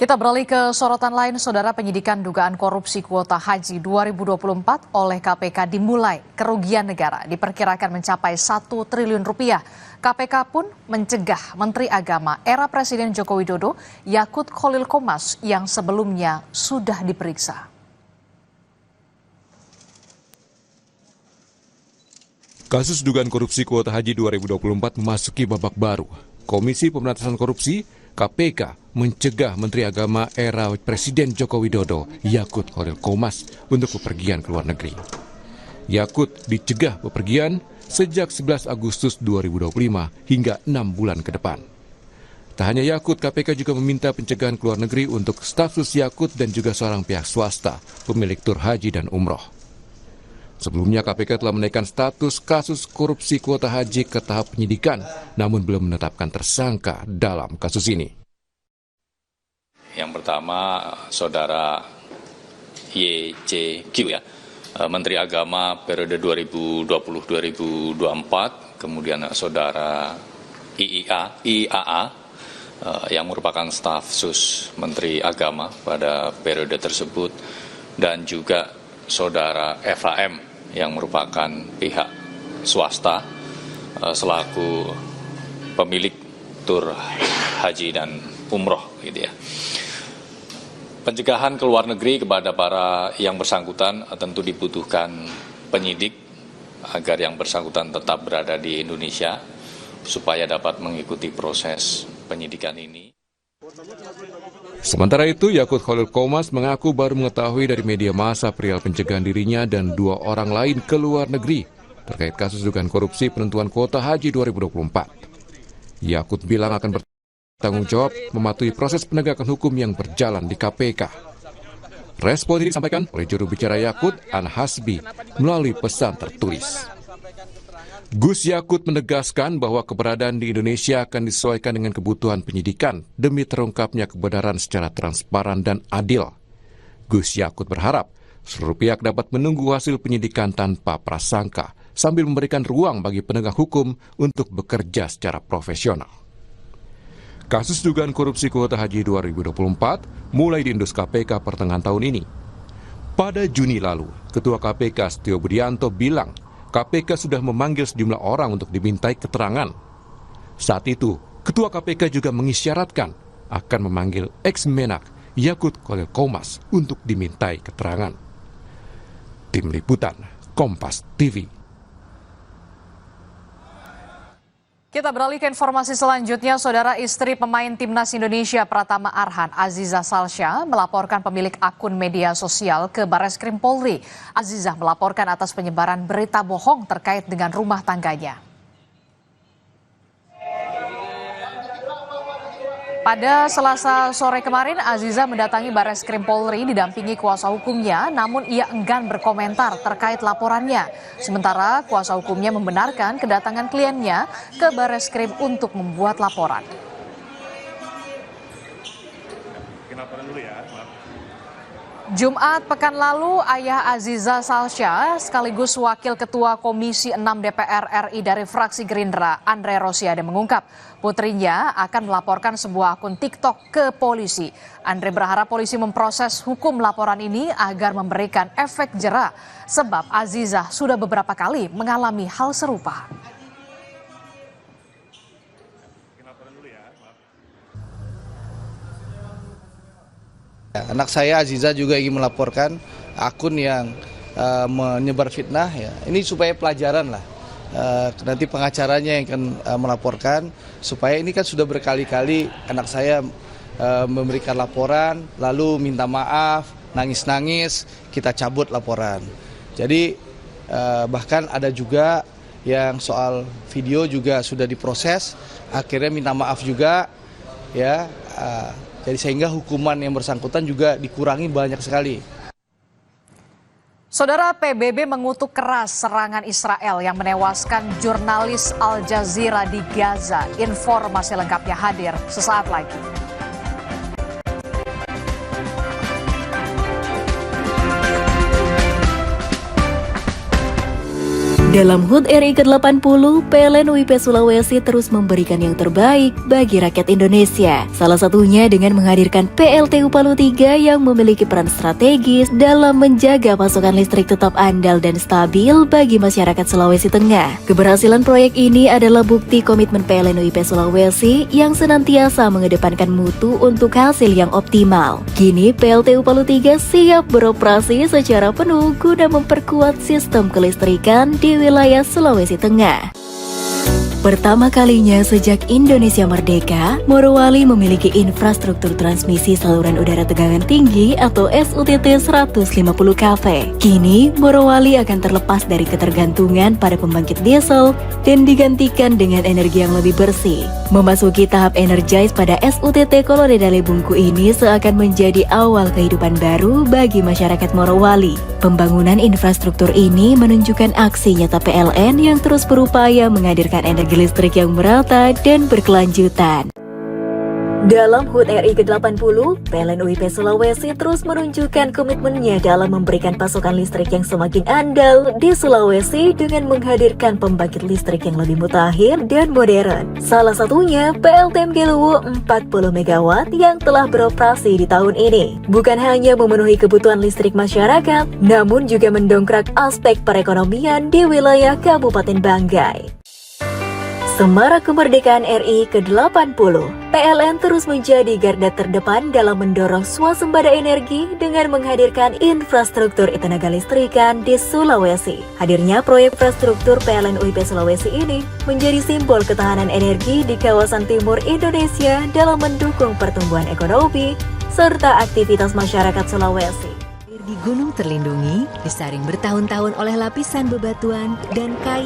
Kita beralih ke sorotan lain, Saudara. Penyidikan dugaan korupsi kuota haji 2024 oleh KPK dimulai. Kerugian negara diperkirakan mencapai 1 triliun rupiah. KPK pun mencegah Menteri Agama era Presiden Joko Widodo, Yakut Khalil Qomas, yang sebelumnya sudah diperiksa. Kasus dugaan korupsi kuota haji 2024 memasuki babak baru. Komisi Pemberantasan Korupsi KPK mencegah Menteri Agama era Presiden Joko Widodo, Yakut Khalil Qomas, untuk bepergian ke luar negeri. Yakut dicegah bepergian sejak 11 Agustus 2025 hingga 6 bulan ke depan. Tak hanya Yakut, KPK juga meminta pencegahan ke luar negeri untuk status Yakut dan juga seorang pihak swasta, pemilik tur haji dan umroh. Sebelumnya KPK telah menaikkan status kasus korupsi kuota haji ke tahap penyidikan, namun belum menetapkan tersangka dalam kasus ini. Yang pertama, Saudara YCQ ya, Menteri Agama periode 2020-2024, kemudian Saudara IAA yang merupakan staf sus Menteri Agama pada periode tersebut, dan juga Saudara FHM yang merupakan pihak swasta selaku pemilik tur haji dan umroh gitu ya. Pencegahan ke luar negeri kepada para yang bersangkutan tentu dibutuhkan penyidik agar yang bersangkutan tetap berada di Indonesia supaya dapat mengikuti proses penyidikan ini. Sementara itu, Yakut Khalil Qomas mengaku baru mengetahui dari media massa perihal pencegahan dirinya dan 2 orang lain ke luar negeri terkait kasus dugaan korupsi penentuan kuota haji 2024. Yakut bilang akan bertanggung jawab mematuhi proses penegakan hukum yang berjalan di KPK. Respon ini disampaikan oleh juru bicara Yakut, An Hasbi, melalui pesan tertulis. Gus Yakut menegaskan bahwa keberadaan di Indonesia akan disesuaikan dengan kebutuhan penyidikan demi terungkapnya kebenaran secara transparan dan adil. Gus Yakut berharap seluruh pihak dapat menunggu hasil penyidikan tanpa prasangka sambil memberikan ruang bagi penegak hukum untuk bekerja secara profesional. Kasus dugaan korupsi kuota haji 2024 mulai diendus KPK pertengahan tahun ini. Pada Juni lalu, Ketua KPK Setio Budianto bilang KPK sudah memanggil sejumlah orang untuk dimintai keterangan. Saat itu, Ketua KPK juga mengisyaratkan akan memanggil ex-Menak Yakut Khalil Qomas untuk dimintai keterangan. Tim Liputan, Kompas TV. Kita beralih ke informasi selanjutnya, Saudara. Istri pemain Timnas Indonesia Pratama Arhan, Aziza Salsya, melaporkan pemilik akun media sosial ke Barreskrim Polri. Aziza melaporkan atas penyebaran berita bohong terkait dengan rumah tangganya. Pada Selasa sore kemarin, Aziza mendatangi Barreskrim Polri didampingi kuasa hukumnya, namun ia enggan berkomentar terkait laporannya. Sementara kuasa hukumnya membenarkan kedatangan kliennya ke Barreskrim untuk membuat laporan. Jumat pekan lalu, ayah Aziza Salsya sekaligus Wakil Ketua Komisi 6 DPR RI dari fraksi Gerindra, Andre Rosiade, mengungkap putrinya akan melaporkan sebuah akun TikTok ke polisi. Andre berharap polisi memproses hukum laporan ini agar memberikan efek jera, sebab Aziza sudah beberapa kali mengalami hal serupa. Anak saya Aziza juga ingin melaporkan akun yang menyebar fitnah ya. Ini supaya pelajaran lah. Nanti pengacaranya yang akan melaporkan, supaya ini kan sudah berkali-kali anak saya memberikan laporan lalu minta maaf, nangis-nangis, kita cabut laporan. Jadi bahkan ada juga yang soal video juga sudah diproses, akhirnya minta maaf juga ya. Jadi sehingga hukuman yang bersangkutan juga dikurangi banyak sekali. Saudara, PBB mengutuk keras serangan Israel yang menewaskan jurnalis Al Jazeera di Gaza. Informasi lengkapnya hadir sesaat lagi. Dalam HUT RI ke-80, PLN UIP Sulawesi terus memberikan yang terbaik bagi rakyat Indonesia. Salah satunya dengan menghadirkan PLTU Palu 3 yang memiliki peran strategis dalam menjaga pasokan listrik tetap andal dan stabil bagi masyarakat Sulawesi Tengah. Keberhasilan proyek ini adalah bukti komitmen PLN UIP Sulawesi yang senantiasa mengedepankan mutu untuk hasil yang optimal. Kini PLTU Palu 3 siap beroperasi secara penuh guna memperkuat sistem kelistrikan di wilayah Sulawesi Tengah. Pertama kalinya sejak Indonesia merdeka, Morowali memiliki infrastruktur transmisi saluran udara tegangan tinggi atau SUTT 150 kV. Kini, Morowali akan terlepas dari ketergantungan pada pembangkit diesel dan digantikan dengan energi yang lebih bersih. Memasuki tahap energize pada SUTT Kolodedale Bungku ini seakan menjadi awal kehidupan baru bagi masyarakat Morowali. Pembangunan infrastruktur ini menunjukkan aksi nyata PLN yang terus berupaya menghadirkan energi listrik yang merata dan berkelanjutan. Dalam HUT RI ke-80, PLN UIP Sulawesi terus menunjukkan komitmennya dalam memberikan pasokan listrik yang semakin andal di Sulawesi dengan menghadirkan pembangkit listrik yang lebih mutakhir dan modern. Salah satunya PLTM Geluwu 40 MW yang telah beroperasi di tahun ini. Bukan hanya memenuhi kebutuhan listrik masyarakat, namun juga mendongkrak aspek perekonomian di wilayah Kabupaten Banggai. Semarak Kemerdekaan RI ke-80, PLN terus menjadi garda terdepan dalam mendorong swasembada energi dengan menghadirkan infrastruktur tenaga listrikan di Sulawesi. Hadirnya proyek infrastruktur PLN UIP Sulawesi ini menjadi simbol ketahanan energi di kawasan timur Indonesia dalam mendukung pertumbuhan ekonomi serta aktivitas masyarakat Sulawesi. Di gunung terlindungi, disaring bertahun-tahun oleh lapisan bebatuan dan kayu.